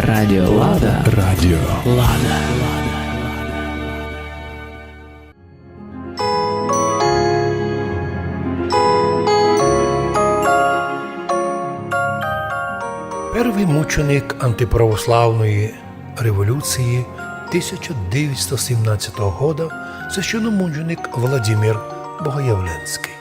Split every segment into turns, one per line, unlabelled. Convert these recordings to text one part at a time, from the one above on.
Радіо Лада.
Радіо
Лада.
Перший мученик антиправославної революції 1917 года священномученик Владимир Богоявленський.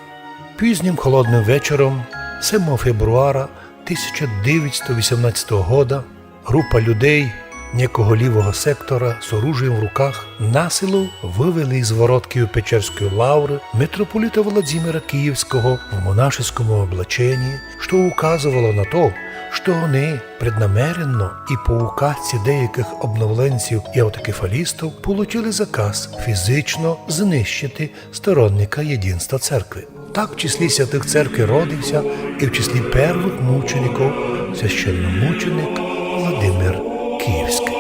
Пізнім холодним вечором 7 февруара 1918 года група людей некого лівого сектора з оружием в руках насилу вивели із ворот Києво-Печерської лаври митрополита Владимира Київського в монашескому облаченні, що указувало на то, що вони преднамеренно і по указці деяких обновленців і автокефалістів получили заказ фізично знищити сторонника єдинства церкви. Так в числі святих церкви родився і в числі перших мучеників священномученик Владимир Київський.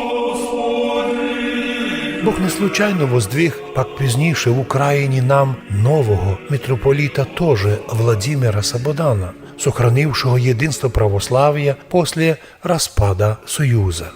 Бог не случайно воздвиг пак пізніше в Україні нам нового митрополита тоже Владимира Сабодана, сохранившего единство православия после распада Союза.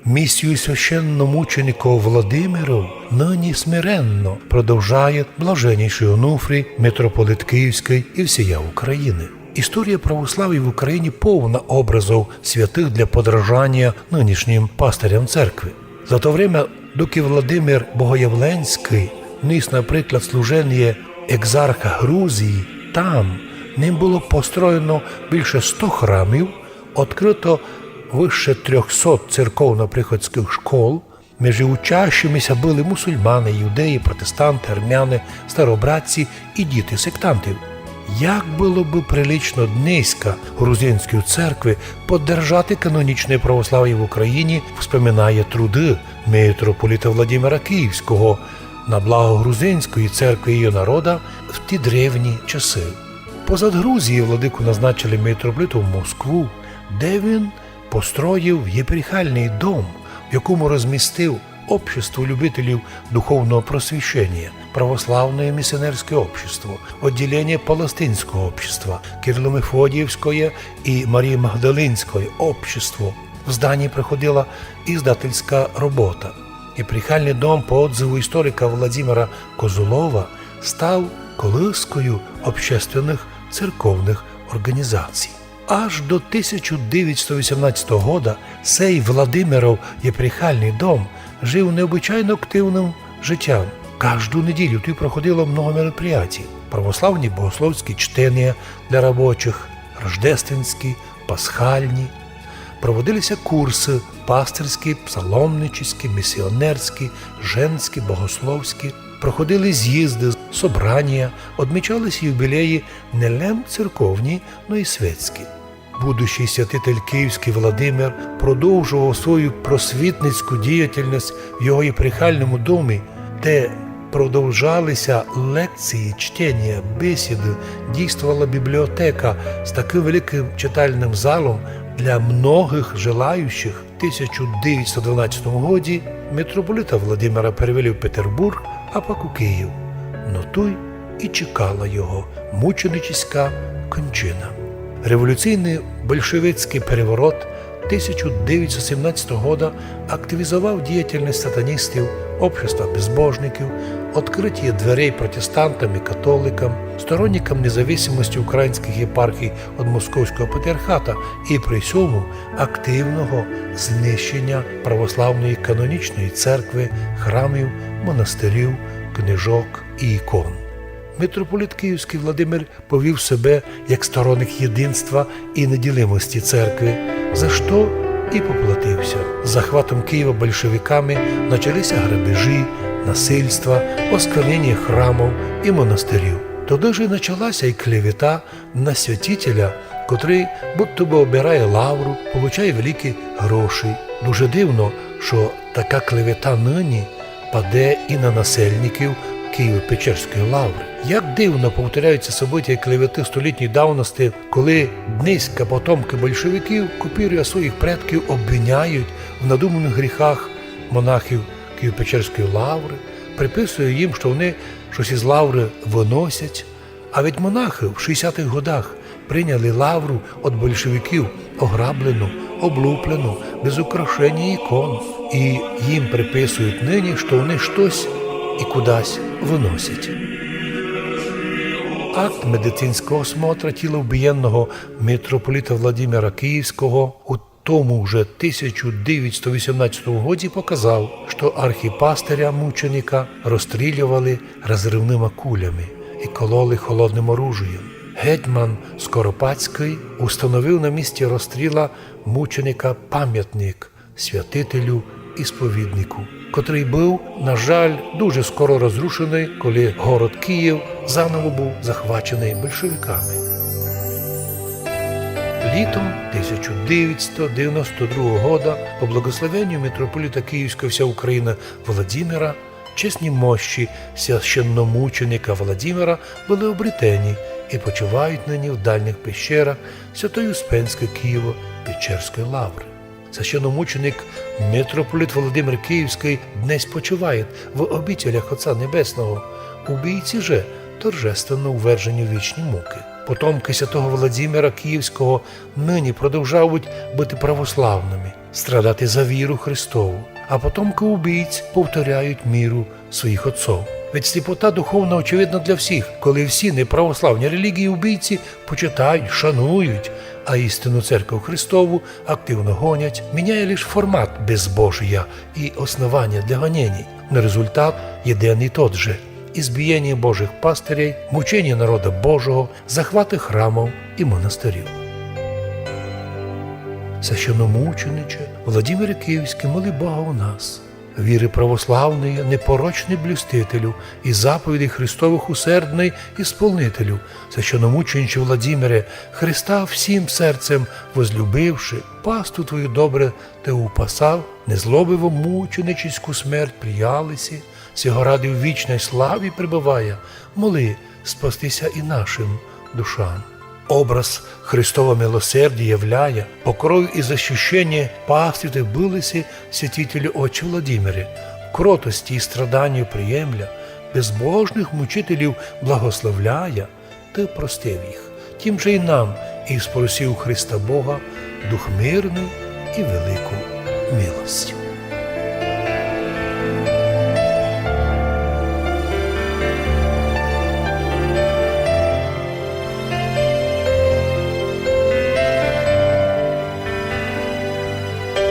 Миссию священномучеников Владимиров ныне смиренно продолжает блаженнейший Онуфрий, митрополит Київський і всія України. Історія православ'я в Україні повна образів святих для подражання нинішнім пастирям церкви. За то время, доки Владимир Богоявленський ніс, наприклад, служення екзарха Грузії, там ним було построєно більше 100 храмів, відкрито вище 300 церковно-приходських школ, між учащимися були мусульмани, юдеї, протестанти, армяни, старобратці і діти сектантів. Як було би прилично днеська грузинської церкви поддержати канонічне православ'я в Україні, вспоминає труди митрополита Владимира Київського на благо грузинської церкви і її народа в ті древні часи. Позад Грузії владику назначили митрополиту в Москву, де він построїв єпархіальний дом, в якому розмістив общество любителів духовного просвещения, православное миссионерское общество, отделение палестинского общества, Кирилло-Мефодиевское и Марии Магдалинское общество. В здании проходила издательская работа. Єпархіальний дом, по отзыву історика Владимира Козулова, став колискою общественних церковних організацій. Аж до 1918 года сей Владимиров єпархіальний дом жив необычайно активним життям. Кожну неділю тут проходило много мероприятий. Православні богословські чтення для робочих, рождественські, пасхальні. Проводилися курси пастирські, псаломническі, місіонерські, женські, богословські. Проходили з'їзди, собрання, відмічалися юбілеї не лем церковні, но й світські. Будущий святитель Київський Владимир продовжував свою просвітницьку діяльність в його єпархіальному домі, де продовжалися лекції, чтення, бесіди, дійствувала бібліотека з таким великим читальним залом для многих желаючих. В 1912 році митрополита Владимира перевели в Петербург, а пак у Київ. Но той і чекала його мученическа кончина. Революційний большевицький переворот 1917 года активізував діяльність сатаністів, общества безбожників, відкриття дверей протестантам і католикам, сторонникам незалежності українських єпархій від Московського патріархата і при цьому активного знищення православної канонічної церкви, храмів, монастирів, книжок і ікон. Митрополит Київський Владимир повів себе як сторонник єдинства і неділимості церкви, за що і поплатився. З захватом Києва большевиками почалися грабежі, насильства, осквернення храмів і монастирів. Тоді ж і почалася і клевета на святителя, котрий будто би обирає лавру, получає великі гроші. Дуже дивно, що така клевета нині паде і на насельників Києво-Печерської лаври. Як дивно повторяються события клевети столітньої давності, коли днеська потомки большевиків, копіруя своїх предків, обвиняють в надуманих гріхах монахів Києво-Печерської лаври, приписує їм, що вони щось із лаври виносять. А від монахи в 60-х годах прийняли лавру від большевиків ограблену, облуплену, без украшення ікон, і їм приписують нині, що вони щось і кудись виносять. Акт медицинського осмотра тіла вбієнного митрополита Владимира Київського у тому вже 1918 році показав, що архіпастиря-мученика розстрілювали розривними кулями і кололи холодним оружієм. Гетьман Скоропадський установив на місці розстріла мученика пам'ятник святителю і сповіднику, котрий був, на жаль, дуже скоро розрушений, коли город Київ заново був захвачений большевиками. Літом 1992 року по благословенню митрополита Київського вся Україна Владимира чесні мощі священномученика Владимира були обретені і почувають нині в дальніх пещерах Свято-Успенської Києво-Печерської лаври. Священномученик митрополит Володимир Київський днес почиває в обітелях Отця Небесного, убійці же торжественно увержені в вічні муки. Потомки святого Володимира Київського нині продовжують бути православними, страдати за віру Христову, а потомки убійць повторяють міру своїх отців. Ведь сліпота духовна очевидна для всіх, коли всі неправославні релігії убійці почитають, шанують, а істинну церкву Христову активно гонять, міняє лише формат безбожия і основання для гонений. На результат єдиний тот же – избиение Божих пастирей, мучення народа Божого, захвати храмів і монастирів. Священномучениче Владимире Київський, моли Бога у нас, віри православної, непорочний блюстителю і заповідей Христових усердний ісполнителю, священномучениче Владимире, Христа всім серцем возлюбивши, пасту твою добре те упасав, незлобиво мученичську смерть приялися, сього ради в вічній славі пребывая, моли спастися і нашим душам. Образ Христова милосердя являя, покрою и защищение пастырь былися святителю Отче Владимире, в кротості і страданню приємля, безбожних мучителів благословляя, ти простив їх. Тим же й нам, і спросив Христа Бога, дух мирний і велику милость.